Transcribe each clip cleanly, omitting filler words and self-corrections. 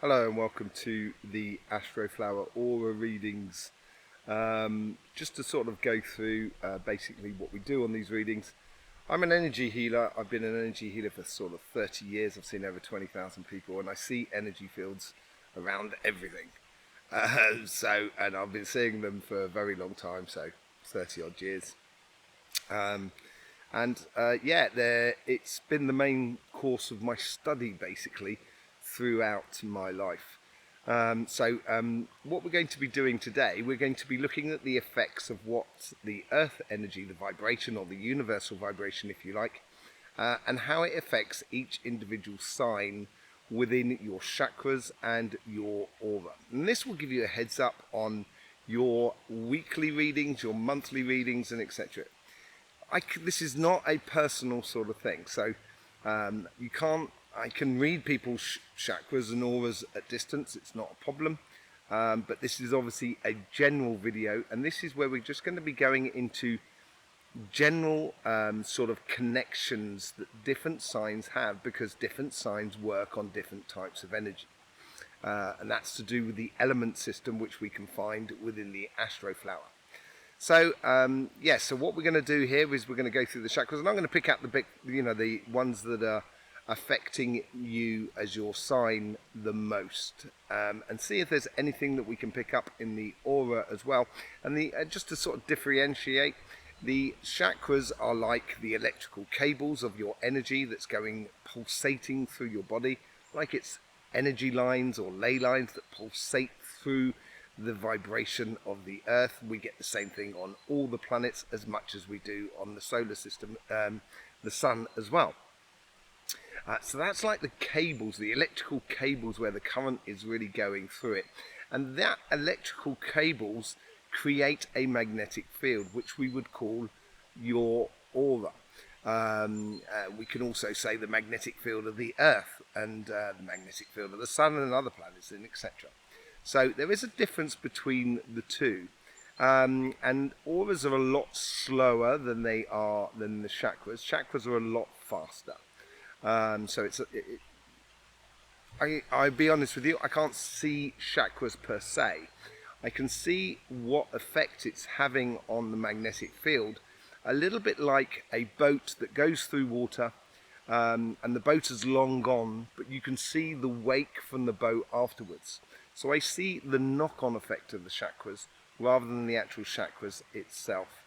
Hello and welcome to the Astroflower Aura readings. Just to sort of go through basically what we do on these readings. I'm an energy healer. I've been an energy healer for sort of 30 years. I've seen over 20,000 people and I see energy fields around everything. And I've been seeing them for a very long time, so 30 odd years. It's been the main course of my study basically throughout my life. What we're going to be doing today, we're going to be looking at the effects of what the earth energy, the vibration, or the universal vibration if you like, and how it affects each individual sign within your chakras and your aura. And this will give you a heads up on your weekly readings, your monthly readings, and etc. This is not a personal sort of thing, so I can read people's chakras and auras at distance, it's not a problem, but this is obviously a general video, and this is where we're just going to be going into general sort of connections that different signs have, because different signs work on different types of energy. And that's to do with the element system which we can find within the Astroflower. So so what we're going to do here is we're going to go through the chakras, and I'm going to pick out the ones that are affecting you as your sign the most, and see if there's anything that we can pick up in the aura as well. And just to sort of differentiate, the chakras are like the electrical cables of your energy that's going pulsating through your body, like it's energy lines or ley lines that pulsate through the vibration of the earth. We get the same thing on all the planets as much as we do on the solar system, the sun as well. So that's like the cables, the electrical cables where the current is really going through it. And that electrical cables create a magnetic field, which we would call your aura. We can also say the magnetic field of the earth and the magnetic field of the sun and other planets, and etc. So there is a difference between the two. And auras are a lot slower than the chakras. Chakras are a lot faster. I'll be honest with you, I can't see chakras per se. I can see what effect it's having on the magnetic field, a little bit like a boat that goes through water, and the boat is long gone, but you can see the wake from the boat afterwards. So I see the knock-on effect of the chakras rather than the actual chakras itself.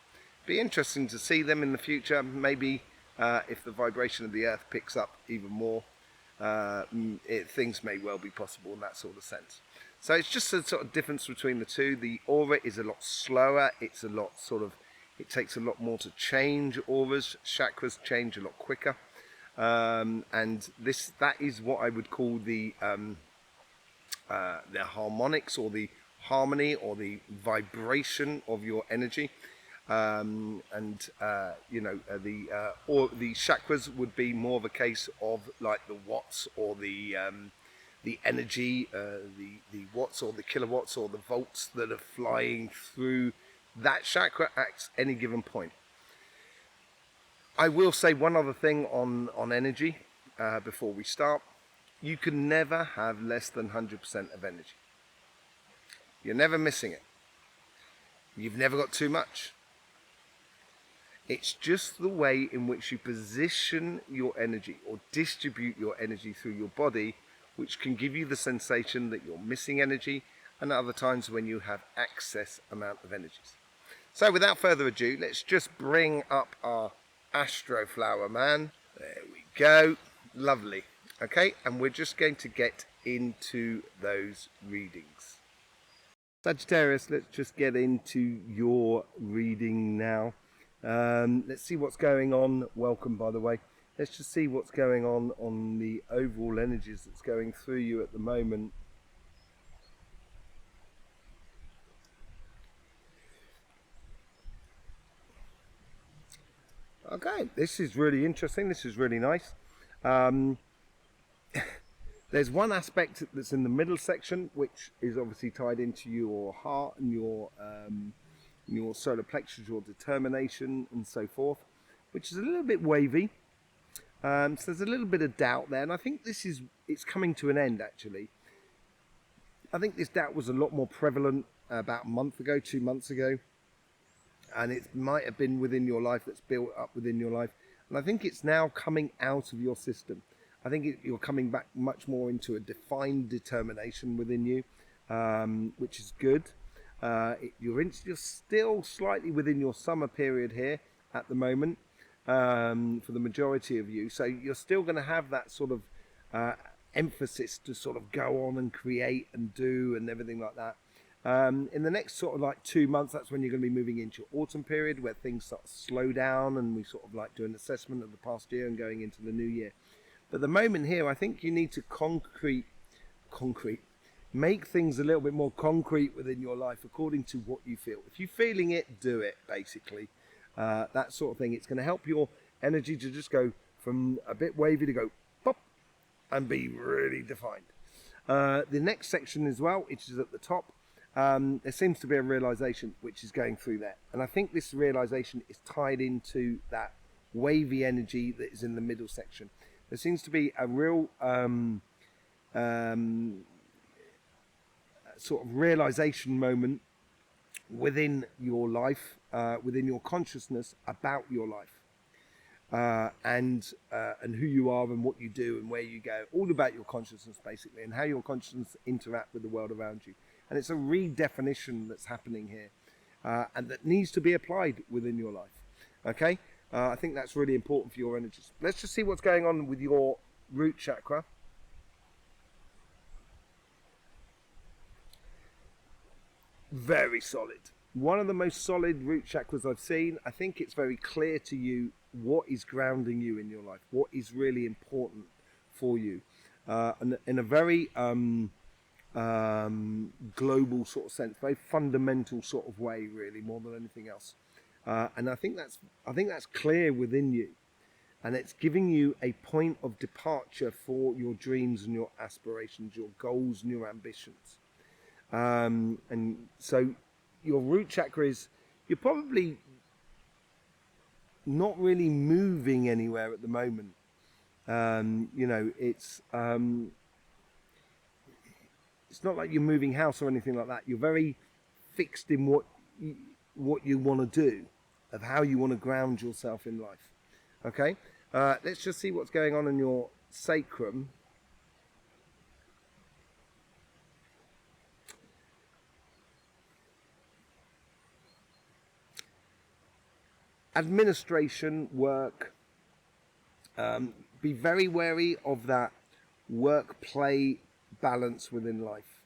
Be interesting to see them in the future. Maybe if the vibration of the earth picks up even more, things may well be possible in that sort of sense. So it's just a sort of difference between the two. The aura is a lot slower. It takes a lot more to change auras. Chakras change a lot quicker. And that is what I would call the harmonics, or the harmony, or the vibration of your energy. The chakras would be more of a case of like the watts, or the energy, the watts or the kilowatts or the volts that are flying through that chakra at any given point. I will say one other thing on energy before we start. You can never have less than 100% of energy. You're never missing it. You've never got too much. It's just the way in which you position your energy or distribute your energy through your body, which can give you the sensation that you're missing energy, and other times when you have excess amount of energies. So without further ado, let's just bring up our Astroflower man. There we go. Lovely. Okay, and we're just going to get into those readings. Sagittarius, let's just get into your reading now. Let's see what's going on. Welcome, by the way. Let's just see what's going on the overall energies that's going through you at the moment. Okay, this is really interesting. This is really nice. There's one aspect that's in the middle section, which is obviously tied into your heart and your solar plexus, your determination and so forth, which is a little bit wavy. So there's a little bit of doubt there, and I think it's coming to an end actually. I think this doubt was a lot more prevalent about a month ago, 2 months ago, and it might have been within your life, that's built up within your life, and I think it's now coming out of your system. I think you're coming back much more into a defined determination within you, which is good. You're still slightly within your summer period here at the moment, for the majority of you, so you're still going to have that sort of emphasis to sort of go on and create and do and everything like that. In the next sort of like 2 months, that's when you're going to be moving into your autumn period, where things start to slow down and we sort of like do an assessment of the past year and going into the new year. But the moment here, I think you need to make things a little bit more concrete within your life according to what you feel. If you're feeling it, do it, basically. That sort of thing. It's going to help your energy to just go from a bit wavy to go pop and be really defined. The next section as well, which is at the top, there seems to be a realization which is going through there. And I think this realization is tied into that wavy energy that is in the middle section. There seems to be a real sort of realization moment within your life, within your consciousness about your life, and who you are and what you do and where you go. All about your consciousness, basically, and how your consciousness interact with the world around you. And it's a redefinition that's happening here, and that needs to be applied within your life. Okay, I think that's really important for your energies. Let's just see what's going on with your root chakra. Very solid. One of the most solid root chakras I've seen. I think it's very clear to you what is grounding you in your life, what is really important for you, and in a very global sort of sense, very fundamental sort of way, really, more than anything else. And I think that's clear within you, and it's giving you a point of departure for your dreams and your aspirations, your goals and your ambitions. And so your root chakra is, you're probably not really moving anywhere at the moment. You know, it's not like you're moving house or anything like that. You're very fixed in what you want to do, of how you want to ground yourself in life. Okay, let's just see what's going on in your sacrum. Administration, work, be very wary of that work-play balance within life.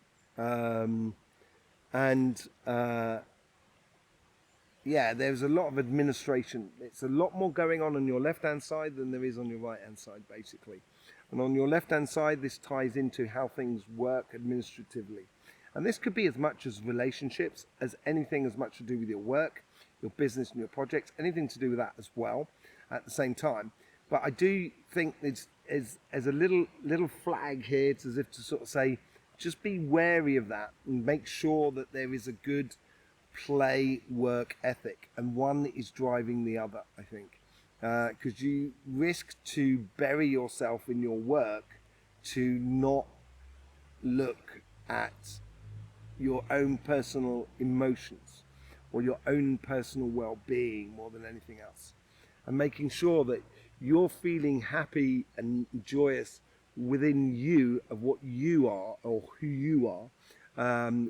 Yeah, there's a lot of administration. It's a lot more going on your left-hand side than there is on your right-hand side, basically. And on your left-hand side, this ties into how things work administratively. And this could be as much as relationships, as anything as much to do with your work, your business and your projects, anything to do with that as well at the same time. But I do think it's as a little flag here, it's as if to sort of say, just be wary of that and make sure that there is a good play work ethic, and one is driving the other, I think, because you risk to bury yourself in your work to not look at your own personal emotions or your own personal well-being more than anything else, and making sure that you're feeling happy and joyous within you of what you are or who you are,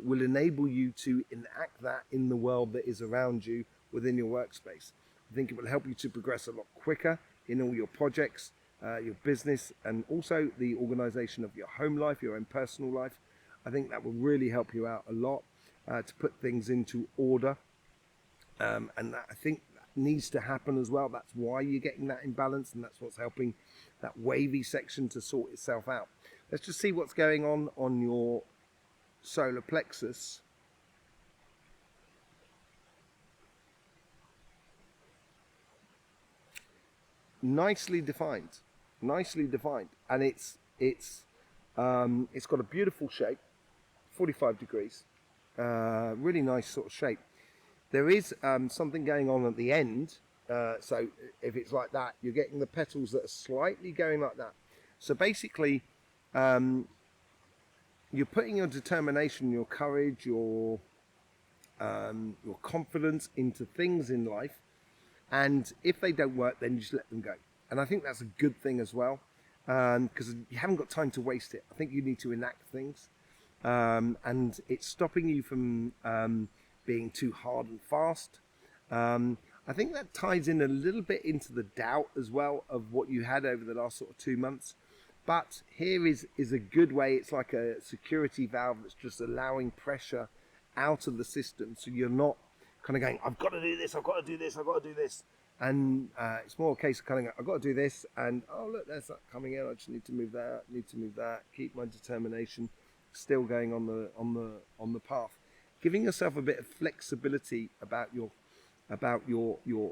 will enable you to enact that in the world that is around you within your workspace. I think it will help you to progress a lot quicker in all your projects, your business, and also the organization of your home life, your own personal life. I think that will really help you out a lot to put things into order. And that, I think, that needs to happen as well. That's why you're getting that imbalance, and that's what's helping that wavy section to sort itself out. Let's just see what's going on your solar plexus. Nicely defined, and it's got a beautiful shape, 45 degrees, really nice sort of shape. There is something going on at the end, so if it's like that, you're getting the petals that are slightly going like that. So basically, you're putting your determination, your courage, your confidence into things in life, and if they don't work, then you just let them go. And I think that's a good thing as well, because you haven't got time to waste it. I think you need to enact things, and it's stopping you from being too hard and fast. I think that ties in a little bit into the doubt as well of what you had over the last sort of 2 months. But here is a good way. It's like a security valve that's just allowing pressure out of the system, so you're not kind of going, I've got to do this, I've got to do this, I've got to do this. And it's more a case of kind of going, I've got to do this, and oh look, there's that coming in. I just need to move that, keep my determination still going on the path. Giving yourself a bit of flexibility about your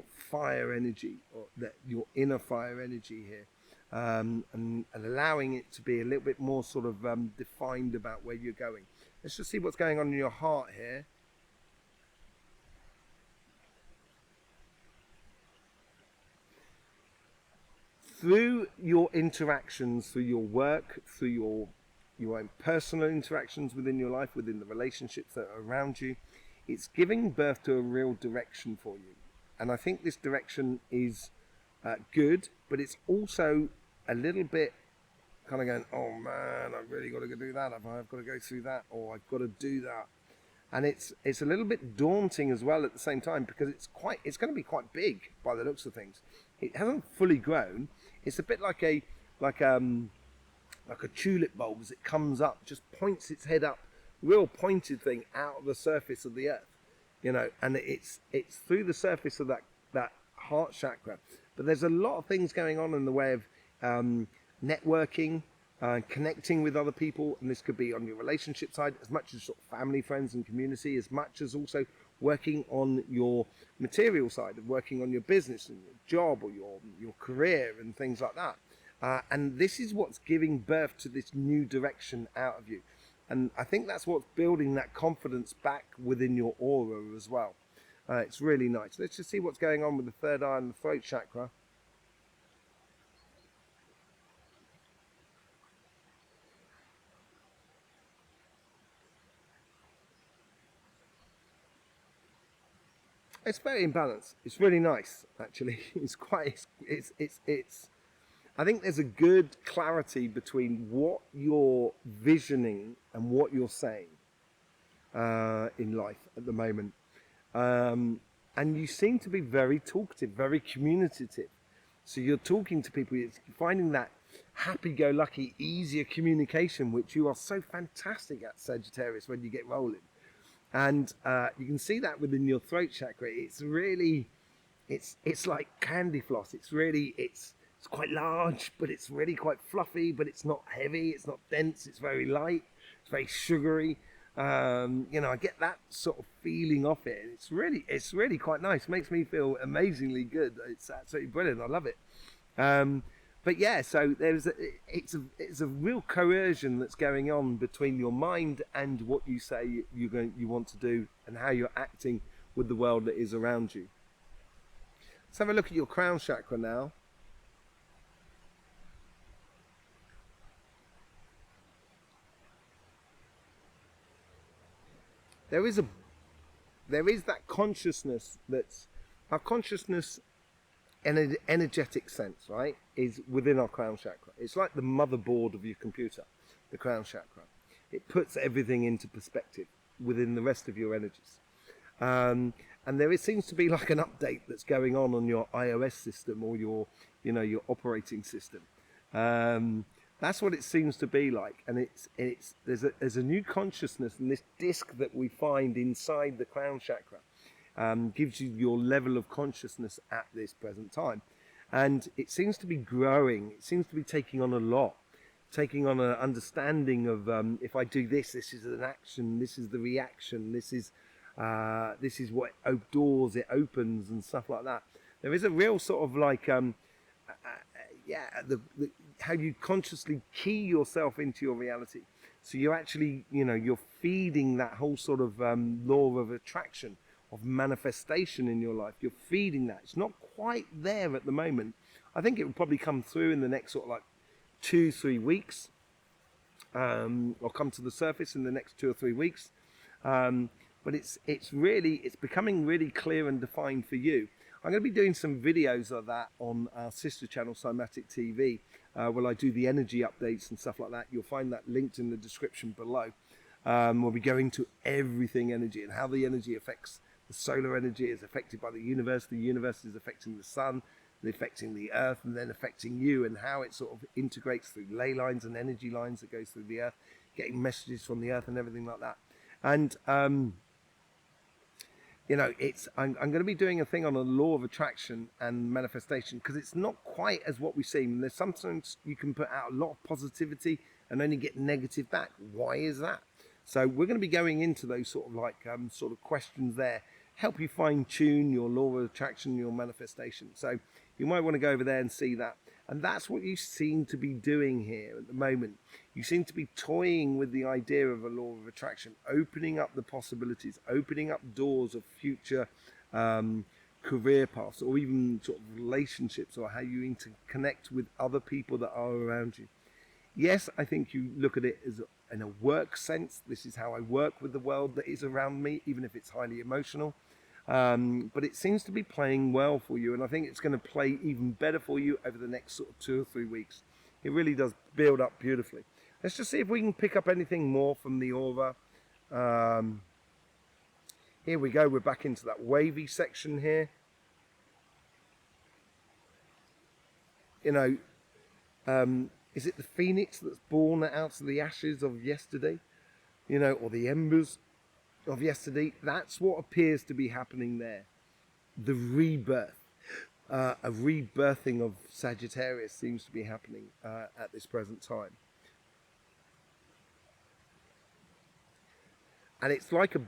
fire energy, or that your inner fire energy here, and allowing it to be a little bit more sort of defined about where you're going. Let's just see what's going on in your heart here. Through your interactions, through your work, through your own personal interactions within your life, within the relationships that are around you, it's giving birth to a real direction for you. And I think this direction is good, but it's also a little bit kind of going, oh man, I've really got to go do that, I've got to go through that, or I've got to do that. And it's a little bit daunting as well at the same time, because it's going to be quite big by the looks of things. It hasn't fully grown. It's a bit like a tulip bulb as it comes up, just points its head up, real pointed thing out of the surface of the earth, and it's through the surface of that heart chakra. But there's a lot of things going on in the way of networking, connecting with other people, and this could be on your relationship side as much as sort of family, friends and community, as much as also working on your material side, of working on your business and your job or your career and things like that. And this is what's giving birth to this new direction out of you. And I think that's what's building that confidence back within your aura as well. It's really nice. Let's just see what's going on with the third eye and the throat chakra. It's very imbalanced. It's really nice, actually. It's I think there's a good clarity between what you're visioning and what you're saying in life at the moment. And you seem to be very talkative, very communicative. So you're talking to people, you're finding that happy-go-lucky, easier communication, which you are so fantastic at, Sagittarius, when you get rolling. And you can see that within your throat chakra. It's really, it's like candy floss. It's quite large, but it's really quite fluffy, but it's not heavy, it's not dense, it's very light, it's very sugary. I get that sort of feeling off it. It's really quite nice. It makes me feel amazingly good. It's absolutely brilliant. I love it. But yeah, so it's a real coercion that's going on between your mind and what you say you want to do, and how you're acting with the world that is around you. Let's have a look at your crown chakra now. There is that consciousness that's our consciousness. In an energetic sense, right, is within our crown chakra. It's like the motherboard of your computer, the crown chakra. It puts everything into perspective within the rest of your energies. And seems to be like an update that's going on your iOS system, or your operating system. That's what it seems to be like. And there's a new consciousness, and this disc that we find inside the crown chakra gives you your level of consciousness at this present time. And it seems to be growing. It seems to be taking on a lot, taking on an understanding of if I do this, this is an action, this is the reaction, this is what doors it opens and stuff like that. There is a real sort of like how you consciously key yourself into your reality. So you're actually, you're feeding that whole sort of law of attraction, of manifestation in your life. You're feeding that. It's not quite there at the moment. I think it will probably come through in the next sort of like 2-3 weeks. or come to the surface in the next 2 or 3 weeks. But it's becoming really clear and defined for you. I'm going to be doing some videos of that on our sister channel, Cymatic TV, where I do the energy updates and stuff like that. You'll find that linked in the description below. We'll be going to everything energy and how the energy affects the solar energy is affected by the universe is affecting the sun, affecting the earth, and then affecting you, and how it sort of integrates through ley lines and energy lines that goes through the earth, getting messages from the earth and everything like that. And you know, I'm going to be doing a thing on a law of attraction and manifestation, because it's not quite as what we seem. There's sometimes you can put out a lot of positivity and only get negative back. Why is that? So we're going to be going into those sort of like sort of questions there, help you fine tune your law of attraction, your manifestation. So you might want to go over there and see that. And that's what you seem to be doing here at the moment. You seem to be toying with the idea of a law of attraction, opening up the possibilities, opening up doors of future career paths, or even sort of relationships, or how you interconnect with other people that are around you. Yes, I think you look at it as in a work sense. This is how I work with the world that is around me, even if it's highly emotional. But it seems to be playing well for you, and I think it's going to play even better for you over the next sort of 2 or 3 weeks. It really does build up beautifully. Let's just see if we can pick up anything more from the aura. Here we go, we're back into that wavy section here. You know, is it the phoenix that's born out of the ashes of yesterday? You know, or the embers of yesterday? That's what appears to be happening there. The rebirth, a rebirthing of Sagittarius seems to be happening at this present time. And it's like a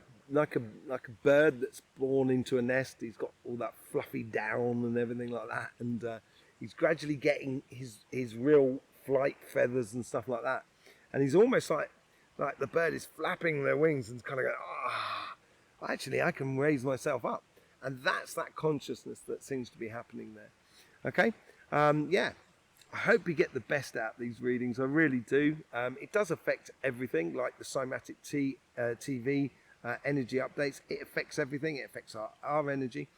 bird that's born into a nest. He's got all that fluffy down and everything like that, and he's gradually getting his real flight feathers and stuff like that. And he's almost like the bird is flapping their wings and kind of going, actually I can raise myself up. And that's that consciousness that seems to be happening there. Okay, yeah, I hope you get the best out of these readings. I really do. It does affect everything, like the Cymatic TV energy updates. It affects everything. It affects our energy.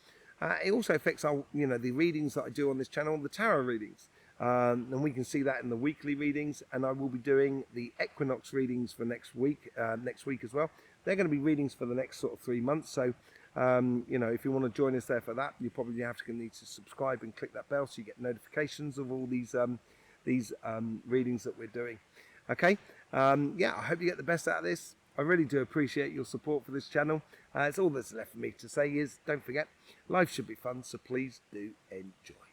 It also affects our, you know, the readings that I do on this channel, the tarot readings. And we can see that in the weekly readings, and I will be doing the equinox readings for next week as well. They're going to be readings for the next sort of 3 months. So, you know, if you want to join us there for that, you probably need to subscribe and click that bell so you get notifications of all these readings that we're doing. Okay, yeah, I hope you get the best out of this. I really do appreciate your support for this channel. It's all that's left for me to say is, don't forget, life should be fun, so please do enjoy.